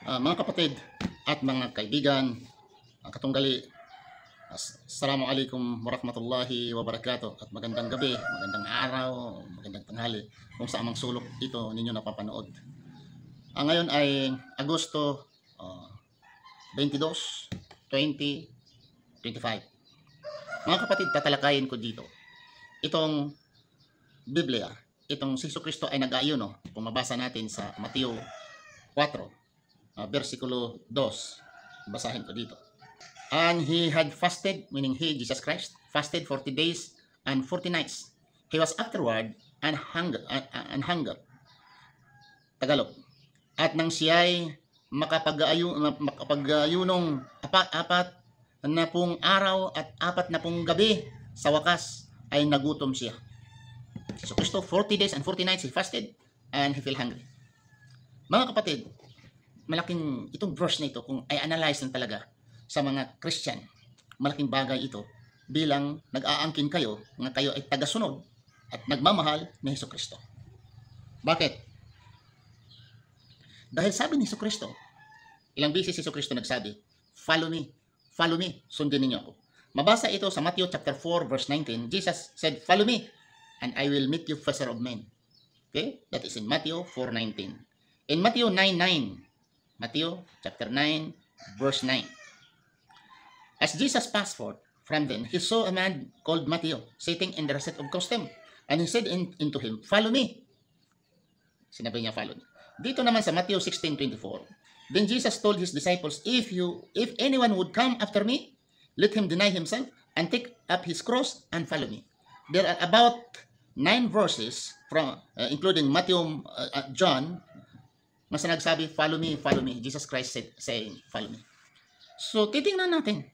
Mga kapatid at mga kaibigan, katunggali, Assalamualaikum warahmatullahi wabarakatuh at magandang gabi, magandang araw, magandang tanghali kung saan mang sulok ito ninyo napapanood. Ngayon ay Agosto 22, 2025. Mga kapatid, tatalakayin ko dito itong Biblia, itong si Jesucristo ay nag-ayuno. Kung mabasa natin sa Mateo 4, versikulo 2, basahin ko dito. And he had fasted, meaning he, Jesus Christ, fasted 40 days and 40 nights. He was afterward and hunger. Tagalog. At nang siya'y makapag-ayunong apat na pong araw at 4 na pong gabi, sa wakas ay nagutom siya. So Kristo, 40 days and 40 nights he fasted and he felt hungry. Mga kapatid, malaking itong verse na ito, kung ay analyze lang talaga sa mga Christian, malaking bagay ito bilang nag-aangkin kayo na kayo ay tagasunod at nagmamahal ni Jesucristo. Bakit? Dahil sabi ni Jesucristo, ilang beses si Jesucristo nagsabi, follow me, sundin ninyo ako. Mabasa ito sa Matthew chapter 4 verse 19. Jesus said, follow me and I will make you fisher of men. Okay? That is in Matthew 4:19. In Matthew 9:9, Matthew chapter 9 verse 9. As Jesus passed forth from them, he saw a man called Matthew sitting in the recess of custom, and he said unto him, follow me. Sinabi niya, follow me. Dito naman sa Matthew 16:24, then Jesus told his disciples, if anyone would come after me, let him deny himself and take up his cross and follow me. There are about 9 verses from including Matthew, John, mas nagsabi, follow me, Jesus Christ saying, follow me. So, titingnan natin.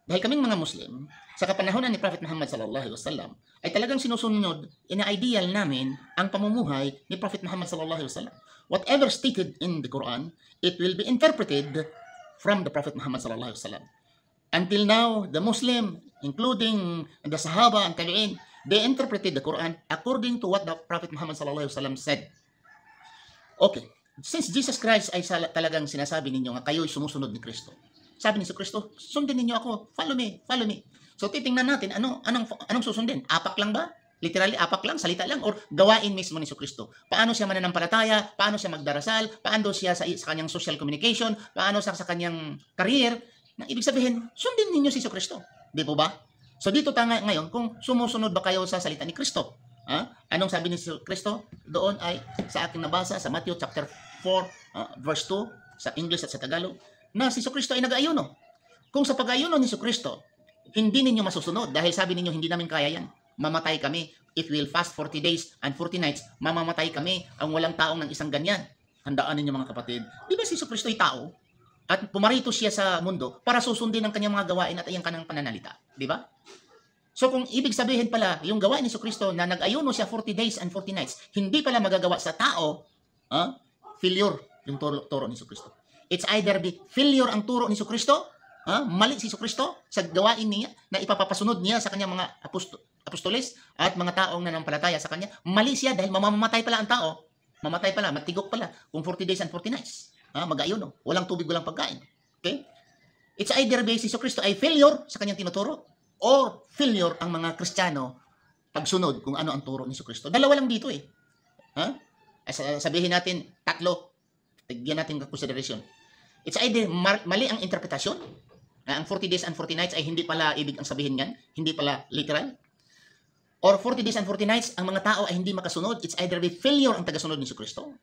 Dahil kaming mga Muslim, sa kapanahonan ni Prophet Muhammad sallallahu alaihi wasallam, ay talagang sinusunod, ina-ideal namin ang pamumuhay ni Prophet Muhammad sallallahu alaihi wasallam. Whatever stated in the Quran, it will be interpreted from the Prophet Muhammad sallallahu alaihi wasallam. Until now, the Muslim, including the Sahaba and Tabi'in, they interpreted the Quran according to what the Prophet Muhammad sallallahu alaihi wasallam said. Okay. Since Jesus Christ ay talagang sinasabi ninyo nga kayo ay sumusunod ni Kristo. Sabi ni Kristo, sundin ninyo ako, follow me. So titingnan natin, anong susundin? Apak lang ba? Literally, apak lang, salita lang, or gawain mismo ni Kristo? Paano siya mananampalataya? Paano siya magdarasal? Paano siya sa kanyang social communication? Paano siya sa kanyang career? Na ibig sabihin, sundin ninyo si Kristo. Di po ba? So dito tayo ngayon, kung sumusunod ba kayo sa salita ni Kristo? Anong sabi ni Kristo? Doon ay sa aking nabasa sa Matthew chapter 4 verse 2 sa English at sa Tagalog, na si Kristo ay nag-ayuno. Kung sa pag-ayuno ni Kristo, hindi ninyo masusunod dahil sabi ninyo hindi namin kaya yan. Mamatay kami. If we'll fast 40 days and 40 nights, mamamatay kami ang walang taong ng isang ganyan. Handaan ninyo mga kapatid. Di ba si Kristo ay tao? At pumarito siya sa mundo para susundin ang kanyang mga gawain at ang kanyang pananalita. Di ba? So kung ibig sabihin pala, yung gawain ni Kristo na nag-ayuno siya 40 days and 40 nights, hindi pala magagawa sa tao, failure yung turo ni Kristo. It's either be failure ang turo ni Kristo, mali si Kristo sa gawain niya na ipapasunod niya sa kanyang mga apostoles at mga taong nanampalataya sa kanya. Mali siya dahil mamamatay pala ang tao. Mamatay pala, matigok pala kung 40 days and 40 nights. Mag-ayuno, walang tubig, walang pagkain. Okay? It's either be si Kristo ay failure sa kanyang tinuturo or failure ang mga Kristiyano pagsunod kung ano ang turo ni Kristo. Dalawa lang dito eh. Sabihin natin, tatlo. Tigyan natin consideration. It's either mali ang interpretasyon. Ang 40 days and 40 nights ay hindi pala ibig ang sabihin yan. Hindi pala literal. Or 40 days and 40 nights, ang mga tao ay hindi makasunod. It's either be failure ang tagasunod ni Kristo.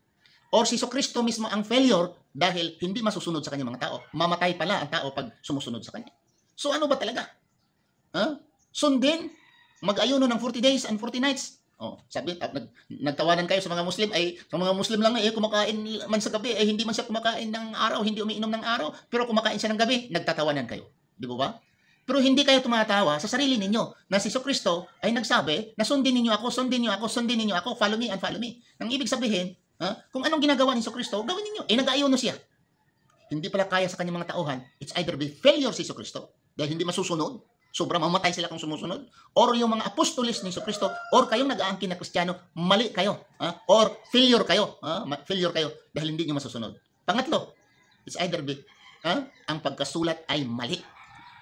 Or si Kristo mismo ang failure dahil hindi masusunod sa kanyang mga tao. Mamatay pala ang tao pag sumusunod sa kanya. So ano ba talaga? Sundin, mag-ayuno ng 40 days and 40 nights. Sabi, nagtawanan kayo sa mga Muslim, ay sa mga Muslim lang kumakain man sa gabi, ay hindi man siya kumakain ng araw, hindi umiinom ng araw, pero kumakain siya ng gabi, nagtatawanan kayo. Di ba? Pero hindi kayo tumatawa sa sarili ninyo na si Kristo ay nagsabi na sundin ninyo ako, follow me and follow me. Nang ibig sabihin, kung anong ginagawa ni Kristo, gawin ninyo. Nag-ayuno siya. Hindi pala kaya sa kanyang mga tauhan. It's either be failure si Kristo dahil hindi masusunod, sobrang mamatay sila kung sumusunod, or yung mga apostoles ni Kristo, or kayong nag-aangkin na Kristiyano, mali kayo, or failure kayo dahil hindi nyo masusunod. Pangatlo, It's either ang pagkasulat ay mali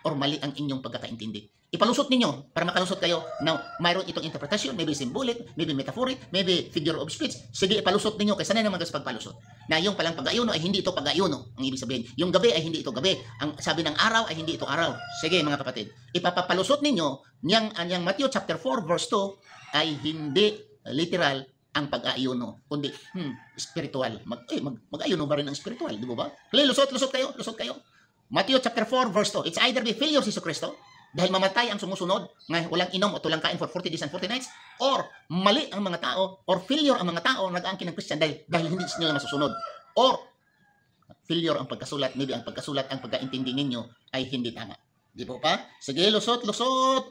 or mali ang inyong pagkakaintindi. Ipalusot ninyo para makalusot kayo na mayroon itong interpretation, maybe symbolic, maybe metaphoric, maybe figure of speech. Sige, ipalusot ninyo kaysa na naman sa pagpalusot. Na yung palang pag-ayuno ay hindi ito pag-ayuno, ang ibig sabihin. Yung gabi ay hindi ito gabi. Ang sabi ng araw ay hindi ito araw. Sige mga kapatid, ipapalusot ninyo niyang Matthew chapter 4 verse 2 ay hindi literal ang pag-ayuno, kundi spiritual. Mag-ayuno ba rin ang spiritual, di ba? Lusot kayo. Matthew chapter 4 verse 2. It's either be failure si Kristo dahil mamatay ang sumusunod na walang inom o tulang kain for 40 days and 40 nights, or mali ang mga tao, or failure ang mga tao nag-aangkin ng Christian dahil hindi nila masusunod, or failure ang pagkasulat, maybe ang pagkasulat, ang pagkaintindi ninyo ay hindi tama. Di po pa? Sige, lusot.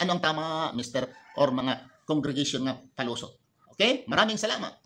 Ano ang tama, Mr. or mga congregation na palusot? Okay? Maraming salamat.